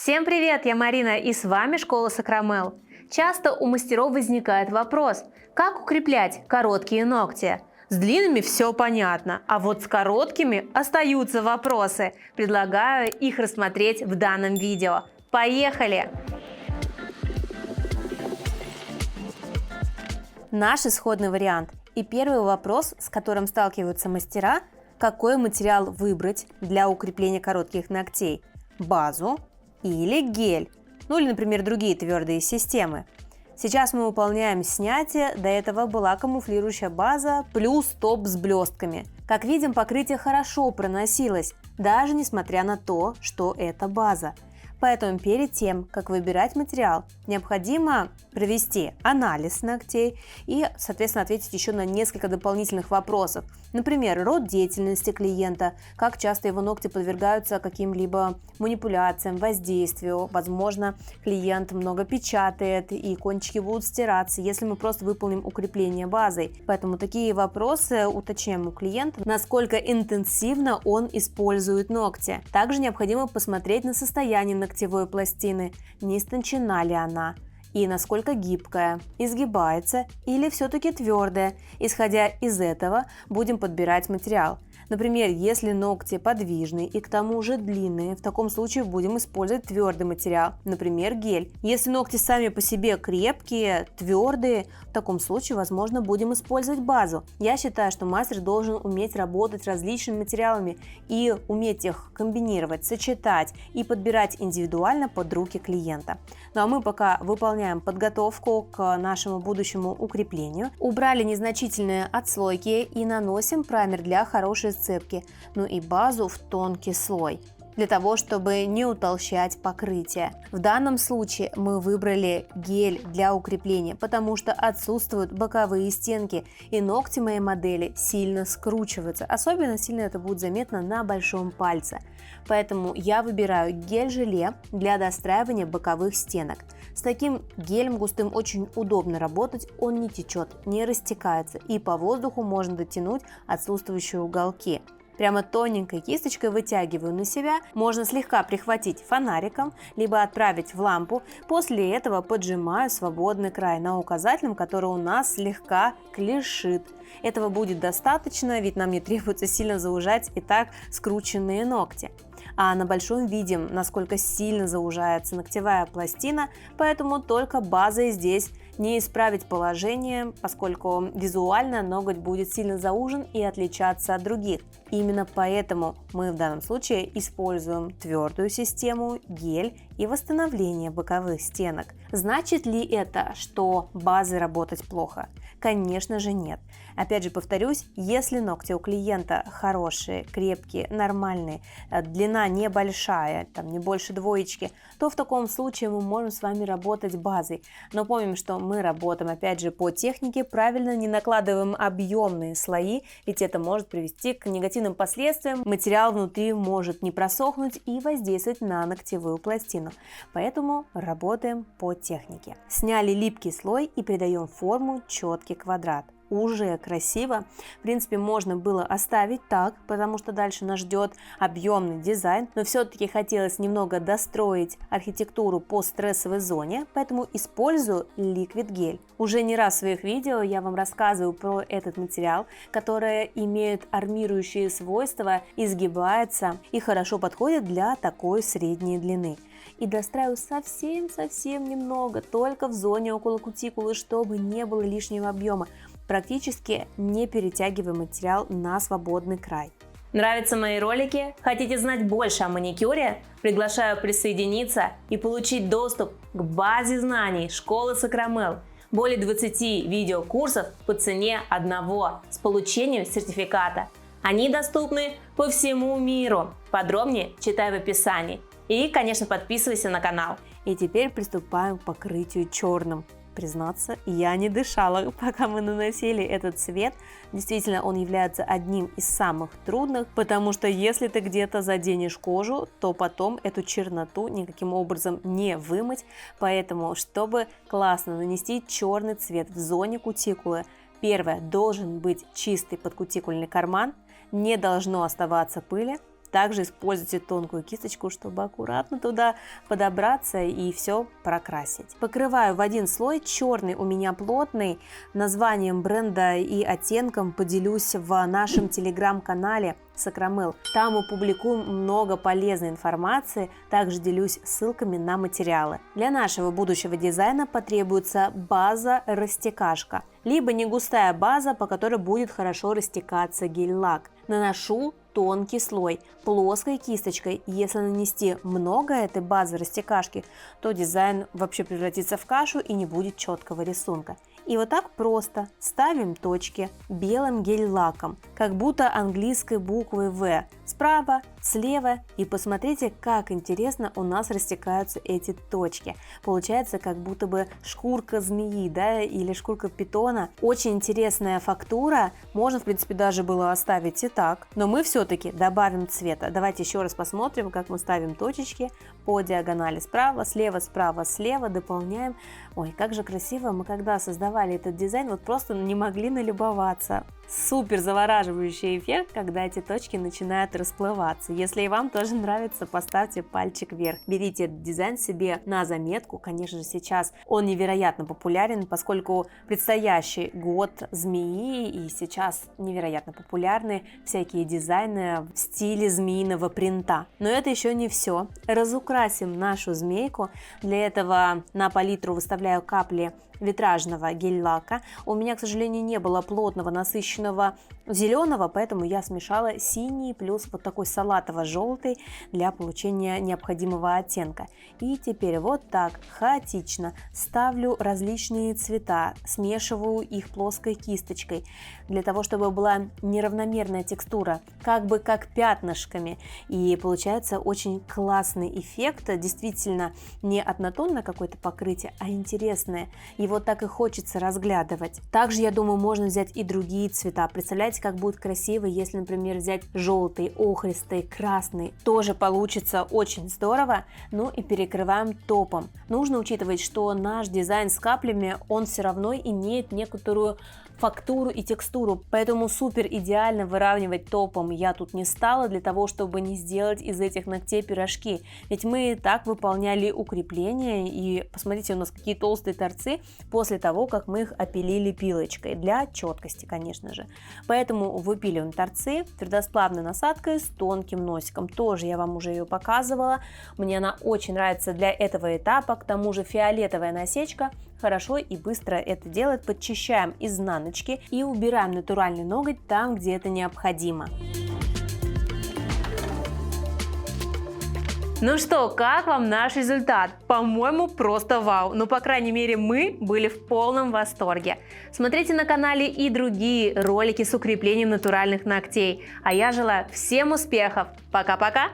Всем привет, я Марина и с вами Школа Сакрамел. Часто у мастеров возникает вопрос, как укреплять короткие ногти? С длинными все понятно, а вот с короткими остаются вопросы. Предлагаю их рассмотреть в данном видео. Поехали! Наш исходный вариант. И первый вопрос, с которым сталкиваются мастера, какой материал выбрать для укрепления коротких ногтей? Базу или гель, или, например, другие твердые системы. Сейчас мы выполняем снятие, до этого была камуфлирующая база плюс топ с блестками. Как видим, покрытие хорошо проносилось, даже несмотря на то, что это база. Поэтому перед тем, как выбирать материал, необходимо провести анализ ногтей и, соответственно, ответить еще на несколько дополнительных вопросов. Например, род деятельности клиента, как часто его ногти подвергаются каким-либо манипуляциям, воздействию. Возможно, клиент много печатает и кончики будут стираться, если мы просто выполним укрепление базой. Поэтому такие вопросы уточняем у клиента, насколько интенсивно он использует ногти. Также необходимо посмотреть на состояние ногтевой пластины, не истончена ли она и насколько гибкая, изгибается или все-таки твердая. Исходя из этого будем подбирать материал. Например, если ногти подвижные и к тому же длинные, в таком случае будем использовать твердый материал, например, гель. Если ногти сами по себе крепкие, твердые, в таком случае, возможно, будем использовать базу. Я считаю, что мастер должен уметь работать с различными материалами и уметь их комбинировать, сочетать и подбирать индивидуально под руки клиента. Ну а мы пока выполняем подготовку к нашему будущему укреплению. Убрали незначительные отслойки и наносим праймер для хорошей сцепки, и базу в тонкий слой, для того, чтобы не утолщать покрытие. В данном случае мы выбрали гель для укрепления, потому что отсутствуют боковые стенки и ногти моей модели сильно скручиваются. Особенно сильно это будет заметно на большом пальце. Поэтому я выбираю гель-желе для достраивания боковых стенок. С таким гелем густым очень удобно работать, он не течет, не растекается и по воздуху можно дотянуть отсутствующие уголки. Прямо тоненькой кисточкой вытягиваю на себя, можно слегка прихватить фонариком, либо отправить в лампу. После этого поджимаю свободный край на указательном, который у нас слегка клешит. Этого будет достаточно, ведь нам не требуется сильно заужать и так скрученные ногти. А на большом видим, насколько сильно заужается ногтевая пластина, поэтому только базой здесь не исправить положение, поскольку визуально ноготь будет сильно заужен и отличаться от других. Именно поэтому мы в данном случае используем твердую систему, гель и восстановление боковых стенок. Значит ли это, что базой работать плохо? Конечно же нет. Опять же повторюсь, если ногти у клиента хорошие, крепкие, нормальные, длина небольшая, не больше двоечки, то в таком случае мы можем с вами работать базой. Но помним, что мы работаем опять же по технике, правильно не накладываем объемные слои, ведь это может привести к негативным последствиям. Материал внутри может не просохнуть и воздействовать на ногтевую пластину. Поэтому работаем по технике. Сняли липкий слой и придаем форму четкий квадрат. Уже красиво. В принципе, можно было оставить так, потому что дальше нас ждет объемный дизайн, но все-таки хотелось немного достроить архитектуру по стрессовой зоне, поэтому использую ликвид гель. Уже не раз в своих видео я вам рассказываю про этот материал, который имеет армирующие свойства, изгибается и хорошо подходит для такой средней длины. И достраиваю совсем немного, только в зоне около кутикулы, чтобы не было лишнего объема. Практически не перетягивая материал на свободный край. Нравятся мои ролики? Хотите знать больше о маникюре? Приглашаю присоединиться и получить доступ к базе знаний Школы Сакрамел. Более 20 видеокурсов по цене одного с получением сертификата. Они доступны по всему миру. Подробнее читай в описании. И, конечно, подписывайся на канал. И теперь приступаем к покрытию черным. Признаться, я не дышала, пока мы наносили этот цвет. Действительно, он является одним из самых трудных, потому что если ты где-то заденешь кожу, то потом эту черноту никаким образом не вымыть. Поэтому, чтобы классно нанести черный цвет в зоне кутикулы, первое, должен быть чистый подкутикульный карман, не должно оставаться пыли. Также используйте тонкую кисточку, чтобы аккуратно туда подобраться и все прокрасить. Покрываю в один слой, черный у меня плотный, названием бренда и оттенком поделюсь в нашем телеграм-канале Сакрамел. Там мы публикуем много полезной информации, также делюсь ссылками на материалы. Для нашего будущего дизайна потребуется база-растекашка, либо негустая база, по которой будет хорошо растекаться гель-лак. Наношу тонкий слой плоской кисточкой. Если нанести много этой базы растекашки, то дизайн вообще превратится в кашу и не будет четкого рисунка. И вот так просто ставим точки белым гель-лаком, как будто английской буквой В. Справа, слева, и посмотрите, как интересно у нас растекаются эти точки. Получается, как будто бы шкурка змеи, да, или шкурка питона. Очень интересная фактура, можно, в принципе, даже было оставить и так, но мы все-таки добавим цвета. Давайте еще раз посмотрим, как мы ставим точечки по диагонали справа, слева, дополняем. Ой, как же красиво, мы когда создавали этот дизайн, вот просто не могли налюбоваться. Супер завораживающий эффект, когда эти точки начинают расплываться. Если и вам тоже нравится, поставьте пальчик вверх. Берите этот дизайн себе на заметку. Конечно же, сейчас он невероятно популярен, поскольку предстоящий год змеи, и сейчас невероятно популярны всякие дизайны в стиле змеиного принта. Но это еще не все. Разукрасим нашу змейку. Для этого на палитру выставляю капли витражного гель-лака. У меня, к сожалению, не было плотного насыщенного зеленого, поэтому я смешала синий плюс вот такой салатово-желтый для получения необходимого оттенка. И теперь вот так хаотично ставлю различные цвета, смешиваю их плоской кисточкой, для того, чтобы была неравномерная текстура, как бы как пятнышками. И получается очень классный эффект, действительно не однотонное какое-то покрытие, а интересное. И вот так и хочется разглядывать. Также, я думаю, можно взять и другие цвета. Представляете, как будет красиво, если, например, взять желтый, охристый, красный. Тоже получится очень здорово. Ну и перекрываем топом. Нужно учитывать, что наш дизайн с каплями, он все равно имеет некоторую фактуру и текстуру, поэтому супер идеально выравнивать топом я тут не стала, для того, чтобы не сделать из этих ногтей пирожки, ведь мы и так выполняли укрепления, и посмотрите, у нас какие толстые торцы после того, как мы их опилили пилочкой, для четкости, конечно же. Поэтому выпиливаем торцы твердосплавной насадкой с тонким носиком, тоже я вам уже ее показывала, мне она очень нравится для этого этапа, к тому же фиолетовая насечка хорошо и быстро это делает. Подчищаем изнаночки и убираем натуральный ноготь там, где это необходимо. Ну что, как вам наш результат? По-моему, просто вау. Ну, по крайней мере, мы были в полном восторге. Смотрите на канале и другие ролики с укреплением натуральных ногтей. А я желаю всем успехов. Пока-пока!